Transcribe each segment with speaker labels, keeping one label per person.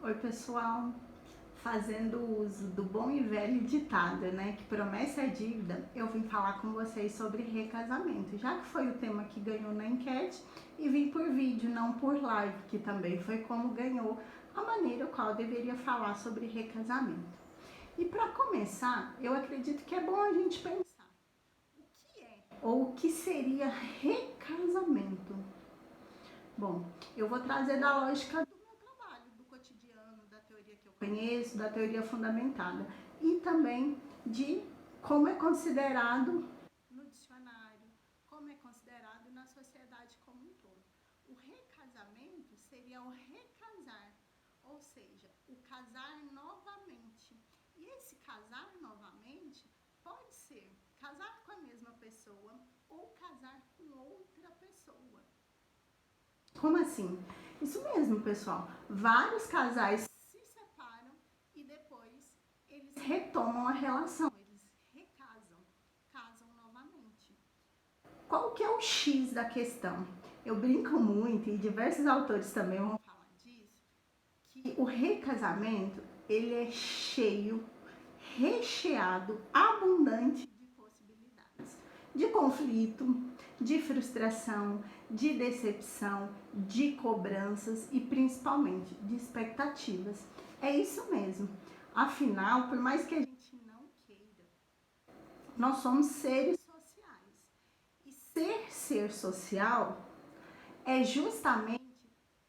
Speaker 1: Oi, pessoal. Fazendo uso do bom e velho ditado, né? Que promessa é dívida, eu vim falar com vocês sobre recasamento, já que foi o tema que ganhou na enquete e vim por vídeo, não por live, que também foi como ganhou a maneira qual eu deveria falar sobre recasamento. E para começar, eu acredito que é bom a gente pensar o que é ou o que seria recasamento. Bom, eu vou trazer da lógica do meu trabalho, do cotidiano, da teoria que eu conheço, da teoria fundamentada e também de como é considerado no dicionário, como é considerado na sociedade como um todo. O recasamento seria o recasar, ou seja, o casar novamente. E esse casar novamente pode ser casar com a mesma pessoa ou casar com outra pessoa. Como assim? Isso mesmo, pessoal. Vários casais se separam e depois eles retomam a relação, eles recasam, casam novamente. Qual que é o X da questão? Eu brinco muito e diversos autores também vão falar disso, que o recasamento, ele é cheio, recheado, abundante de possibilidades, de conflito, de frustração, de decepção, de cobranças e principalmente de expectativas. É isso mesmo. Afinal, por mais que a gente não queira, nós somos seres sociais. E ser social é justamente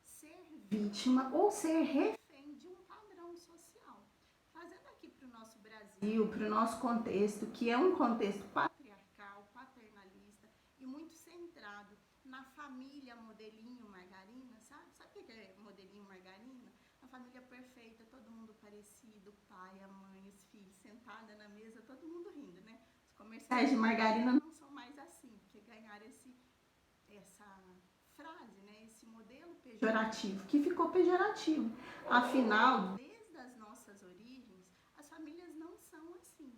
Speaker 1: ser vítima ou ser refém de um padrão social. Trazendo aqui para o nosso Brasil, para o nosso contexto, que é um contexto patriarcal, paternalista e muito centrado na família modelinho margarina, sabe? Sabe o que é modelinho margarina? A família perfeita, todo mundo parecido, o pai, a mãe, os filhos, sentada na mesa, todo mundo rindo, né? Os comerciais de margarina não são mais assim, porque ganharam essa frase, né, esse modelo pejorativo, que ficou pejorativo. Afinal, desde as nossas origens, as famílias não são assim.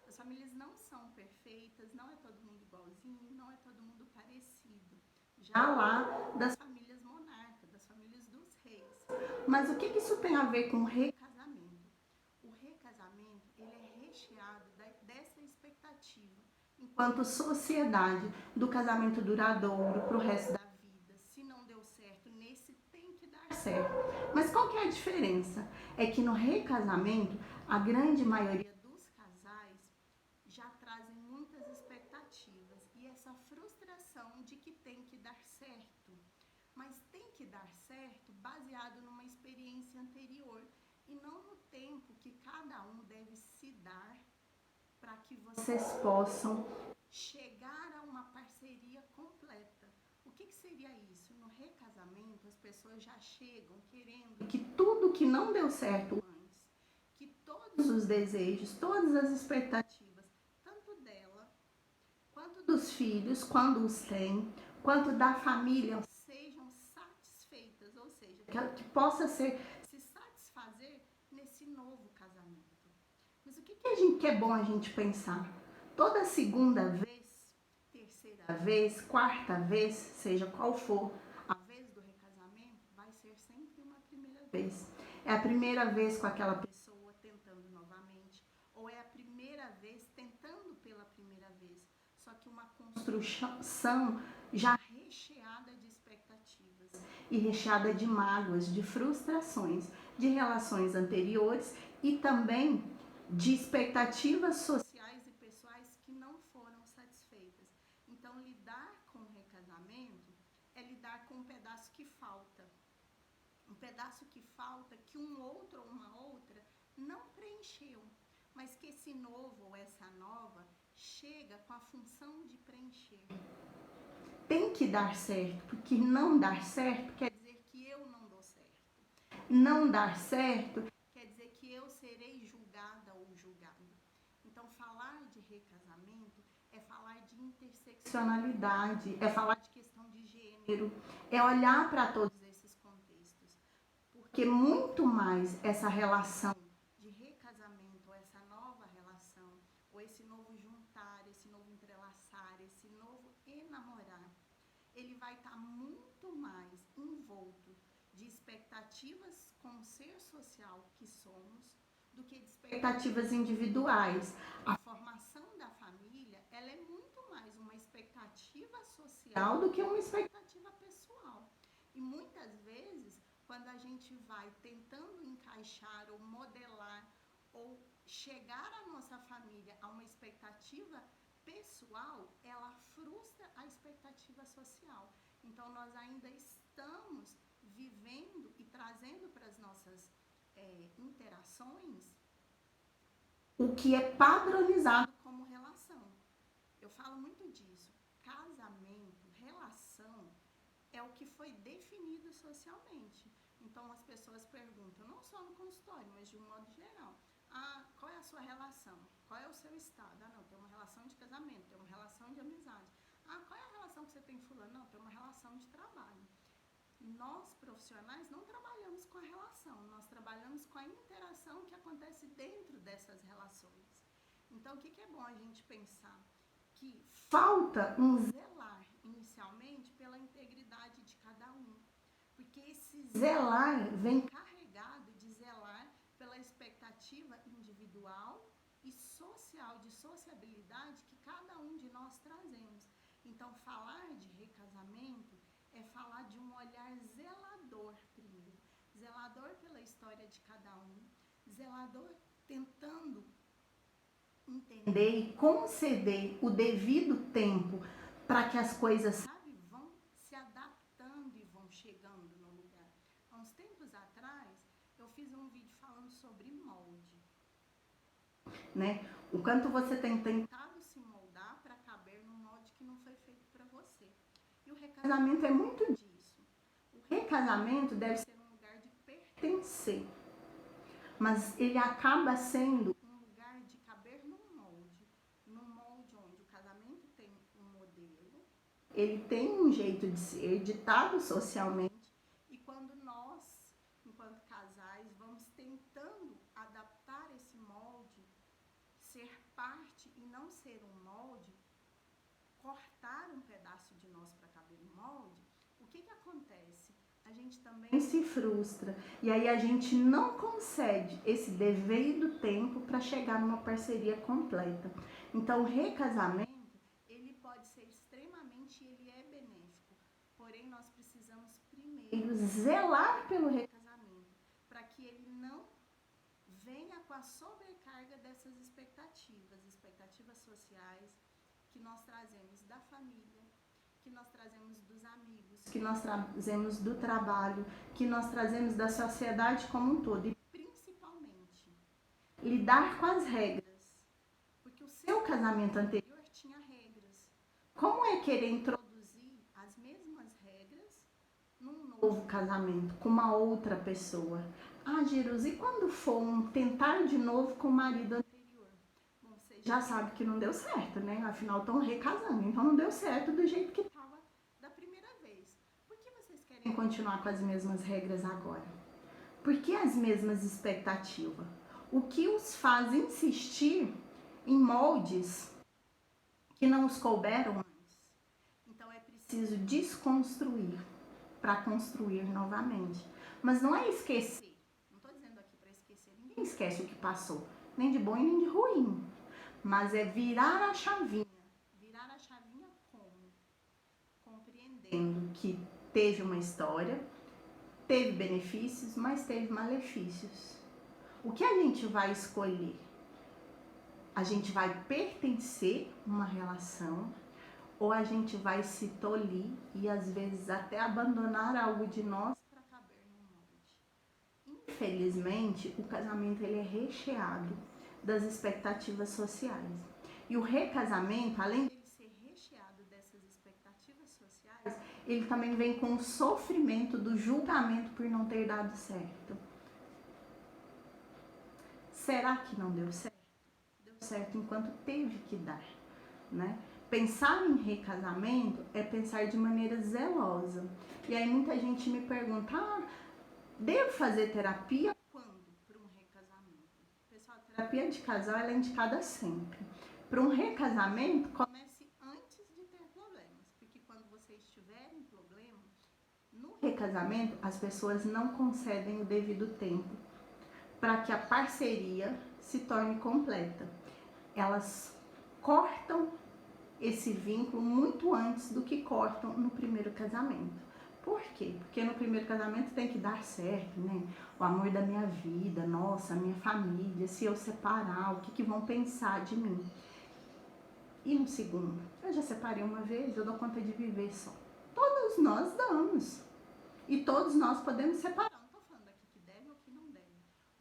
Speaker 1: As famílias não são perfeitas, não é todo mundo igualzinho, não é todo mundo parecido. Já lá das famílias monarcas, das famílias dos reis. Mas o que isso tem a ver com o recasamento? O recasamento, ele é recheado dessa expectativa enquanto sociedade do casamento duradouro para o resto da vida. Se não deu certo nesse, tem que dar certo. Mas qual que é a diferença? É que no recasamento, a grande maioria dos casais já trazem muitas expectativas e essa frustração de que tem que dar certo. Mas tem que dar certo baseado numa experiência anterior e não no tempo que cada um deve se dar para que vocês possam chegar a uma parceria completa. O que seria isso? No recasamento, as pessoas já chegam querendo que tudo que não deu certo antes, que todos os desejos, todas as expectativas, tanto dela, quanto dos filhos, quando os tem, quanto da família, sejam satisfeitas, ou seja, que possa se satisfazer nesse novo casamento. Mas o que é bom a gente pensar? Toda segunda vez, terceira vez, quarta vez, seja qual for a vez do recasamento, vai ser sempre uma primeira vez. É a primeira vez com aquela pessoa tentando novamente, ou é a primeira vez tentando pela primeira vez, só que uma construção já recheada de expectativas e recheada de mágoas, de frustrações, de relações anteriores e também de expectativas sociais e pessoais que não foram satisfeitas. Então, lidar com o recasamento é lidar com um pedaço que falta. Um pedaço que falta, que um outro ou uma outra não preencheu, mas que esse novo ou essa nova chega com a função de preencher. Tem que dar certo, porque não dar certo quer dizer que eu não dou certo. Não dar certo quer dizer que eu serei julgada ou julgado. Então, falar de recasamento é falar de interseccionalidade, é falar de questão de gênero, é olhar para todos esses contextos. Porque muito mais essa relação de recasamento, ou essa nova relação, ou esse novo juntar, esse novo entrelaçar, esse novo enamorar, ele vai estar muito mais envolto de expectativas como ser social que somos do que de expectativas individuais. A formação da família, ela é muito mais uma expectativa social do que uma expectativa pessoal. E muitas vezes, quando a gente vai tentando encaixar ou modelar ou chegar a nossa família a uma expectativa pessoal, ela frustra a expectativa social. Então, nós ainda estamos vivendo e trazendo para as nossas interações o que é padronizado como relação. Eu falo muito disso. Casamento, relação, é o que foi definido socialmente. Então, as pessoas perguntam, não só no consultório, mas de um modo geral. Ah, qual é a sua relação? Qual é o seu estado? Ah, não, tem uma relação de casamento, tem uma relação de amizade. Ah, qual é a relação que você tem com fulano? Não, tem uma relação de trabalho. Nós, profissionais, não trabalhamos com a relação, nós trabalhamos com a interação que acontece dentro dessas relações. Então, o que é bom a gente pensar? Que falta um zelar, inicialmente, pela integridade de cada um. Porque esse zelar vem carregado de zelar pela expectativa individual e social, de sociabilidade que cada um de nós trazemos. Então, falar de recasamento é falar de um olhar zelador primeiro. Zelador pela história de cada um, zelador tentando entender e conceder o devido tempo para que as coisas, sabe, vão se adaptando e vão chegando no lugar. Há uns tempos atrás, eu fiz um vídeo falando sobre molde, né? O quanto você tem tentado se moldar para caber num molde que não foi feito para você. E o recasamento é muito disso. O recasamento deve ser um lugar de pertencer, mas ele acaba sendo um lugar de caber num molde onde o casamento tem um modelo, ele tem um jeito de ser ditado socialmente, e quando nós, enquanto casais, vamos tentando adaptar esse molde, ser parte e não ser um molde, cortar um pedaço de nós para caber no molde, o que acontece? A gente também se frustra e aí a gente não concede esse devido tempo para chegar numa parceria completa. Então, o recasamento, ele pode ser extremamente, ele é benéfico, porém nós precisamos primeiro zelar pelo recasamento, para que ele não venha com a sobrecarga dessas expectativas sociais que nós trazemos da família, que nós trazemos dos amigos, que nós trazemos do trabalho, que nós trazemos da sociedade como um todo. E principalmente, lidar com as regras. Porque o seu casamento anterior tinha regras. Como é querer introduzir as mesmas regras num novo casamento, com uma outra pessoa? Ah, Jerusa, e quando for tentar de novo com o marido anterior? Bom, você já sabe que não deu certo, né? Afinal, estão recasando, então não deu certo do jeito que estava da primeira vez. Por que vocês querem continuar com as mesmas regras agora? Por que as mesmas expectativas? O que os faz insistir em moldes que não os couberam antes? Então, é preciso desconstruir para construir novamente. Mas não é esquecer. Não estou dizendo aqui para esquecer. Ninguém esquece o que passou. Nem de bom e nem de ruim. Mas é virar a chavinha. Virar a chavinha como? Compreendendo que teve uma história, teve benefícios, mas teve malefícios. O que a gente vai escolher? A gente vai pertencer a uma relação ou a gente vai se tolir e às vezes até abandonar algo de nós para caber no molde. Infelizmente, o casamento ele é recheado das expectativas sociais. E o recasamento, além de ser recheado dessas expectativas sociais, ele também vem com o sofrimento do julgamento por não ter dado certo. Será que não deu certo? Deu certo enquanto teve que dar, né? Pensar em recasamento é pensar de maneira zelosa. E aí muita gente me pergunta, devo fazer terapia quando para um recasamento? Pessoal, a terapia de casal ela é indicada sempre. Para um recasamento, comece antes de ter problemas. Porque quando você estiver em problema, no recasamento, as pessoas não concedem o devido tempo para que a parceria se torne completa. Elas cortam esse vínculo muito antes do que cortam no primeiro casamento. Por quê? Porque no primeiro casamento tem que dar certo, né? O amor da minha vida, nossa, minha família, se eu separar, o que vão pensar de mim? E no segundo? Eu já separei uma vez, eu dou conta de viver só. Todos nós damos. E todos nós podemos separar. Não estou falando aqui que deve ou que não deve.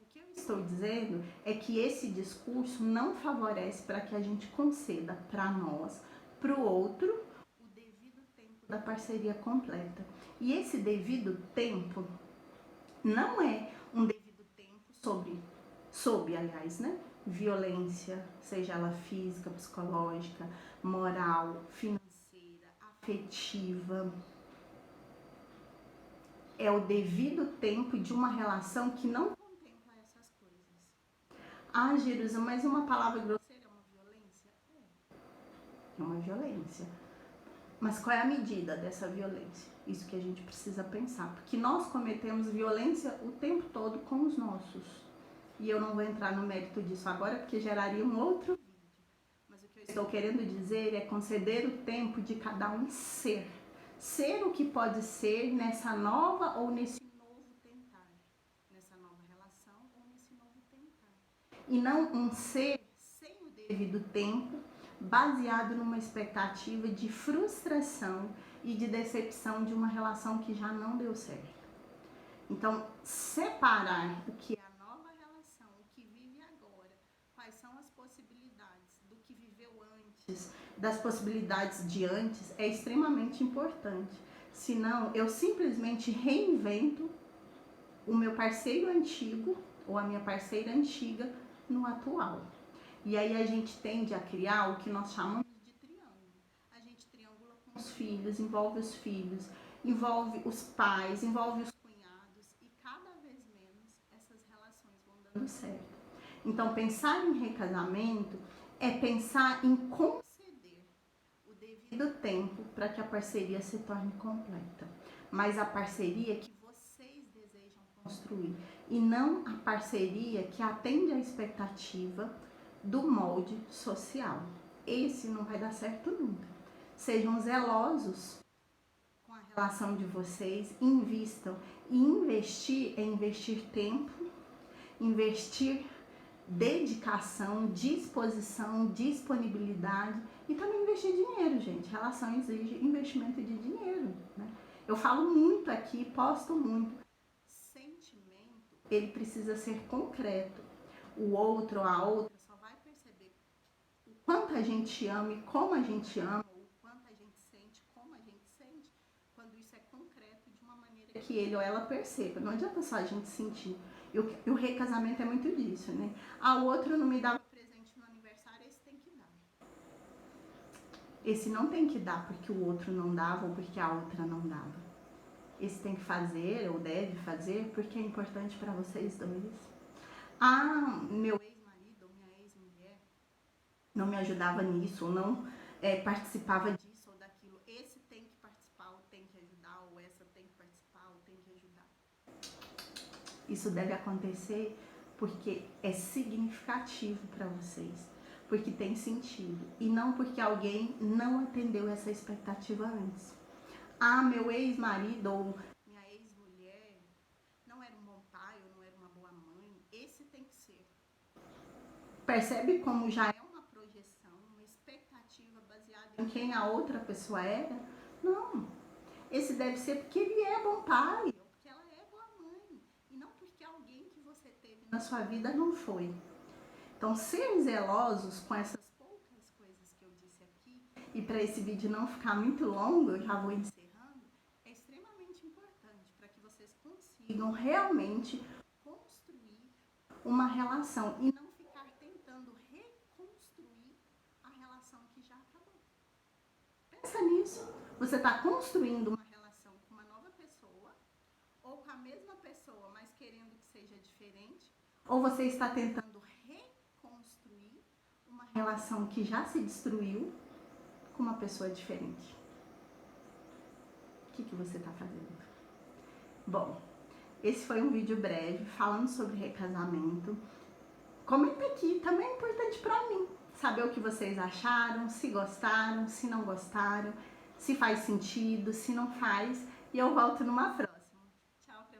Speaker 1: O que eu estou dizendo é que esse discurso não favorece para que a gente conceda para nós, para o outro, o devido tempo da parceria completa. E esse devido tempo não é um devido tempo sobre, aliás, né? Violência, seja ela física, psicológica, moral, financeira, afetiva. É o devido tempo de uma relação que não contempla essas coisas. Ah, Jerusa, mas uma palavra grosseira é uma violência? É uma violência. Mas qual é a medida dessa violência? Isso que a gente precisa pensar. Porque nós cometemos violência o tempo todo com os nossos. E eu não vou entrar no mérito disso agora, porque geraria um outro vídeo. Mas o que eu estou querendo dizer é conceder o tempo de cada um ser. Ser o que pode ser nessa nova ou nesse novo tentar. Nessa nova relação ou nesse novo tentar. E não um ser sem o devido tempo, baseado numa expectativa de frustração e de decepção de uma relação que já não deu certo. Então, separar o que é a nova relação, o que vive agora, quais são as possibilidades do que viveu antes, das possibilidades de antes, é extremamente importante. Senão, eu simplesmente reinvento o meu parceiro antigo ou a minha parceira antiga no atual. E aí a gente tende a criar o que nós chamamos de triângulo. A gente triangula com os filhos, envolve os pais, envolve os cunhados e cada vez menos essas relações vão dando certo. Então, pensar em recasamento é pensar em conceder o devido tempo para que a parceria se torne completa. Mas a parceria que vocês desejam construir e não a parceria que atende à expectativa do molde social. Esse não vai dar certo nunca. Sejam zelosos com a relação de vocês, invistam. E investir é investir tempo, investir dedicação, disposição, disponibilidade e também investir dinheiro, gente. Relação exige investimento de dinheiro, né? Eu falo muito aqui, posto muito. Sentimento, ele precisa ser concreto. O outro ou a outra só vai perceber o quanto a gente ama e como a gente ama, ou o quanto a gente sente, como a gente sente, quando isso é concreto de uma maneira que ele ou ela perceba. Não adianta só a gente sentir. E o recasamento é muito disso, né? O outro não me dava presente no aniversário, esse tem que dar. Esse não tem que dar porque o outro não dava ou porque a outra não dava. Esse tem que fazer ou deve fazer porque é importante para vocês dois. Meu ex-marido ou minha ex-mulher não me ajudava nisso, ou não participava disso ou daquilo. Esse tem que participar, ou tem que ajudar, ou essa tem que participar, ou tem que ajudar. Isso deve acontecer porque é significativo para vocês, porque tem sentido, e não porque alguém não atendeu essa expectativa antes. Meu ex-marido ou minha ex-mulher não era um bom pai ou não era uma boa mãe. Esse tem que ser. Percebe como já é uma projeção, uma expectativa baseada em quem a outra pessoa era? Não. Esse deve ser porque ele é bom pai, ou porque ela é boa mãe, e não porque alguém que você teve na sua vida não foi. Então, ser zelosos com essas poucas coisas que eu disse aqui, e para esse vídeo não ficar muito longo, eu já vou encerrando, é extremamente importante para que vocês consigam realmente construir uma relação e não ficar tentando reconstruir a relação que já acabou. Pensa nisso. Você está construindo uma relação com uma nova pessoa, ou com a mesma pessoa, mas querendo que seja diferente, ou você está tentando reconstruir uma relação que já se destruiu com uma pessoa diferente. O que você está fazendo? Bom, esse foi um vídeo breve falando sobre recasamento. Comenta aqui, também é importante pra mim saber o que vocês acharam, se gostaram, se não gostaram, se faz sentido, se não faz, e eu volto numa próxima.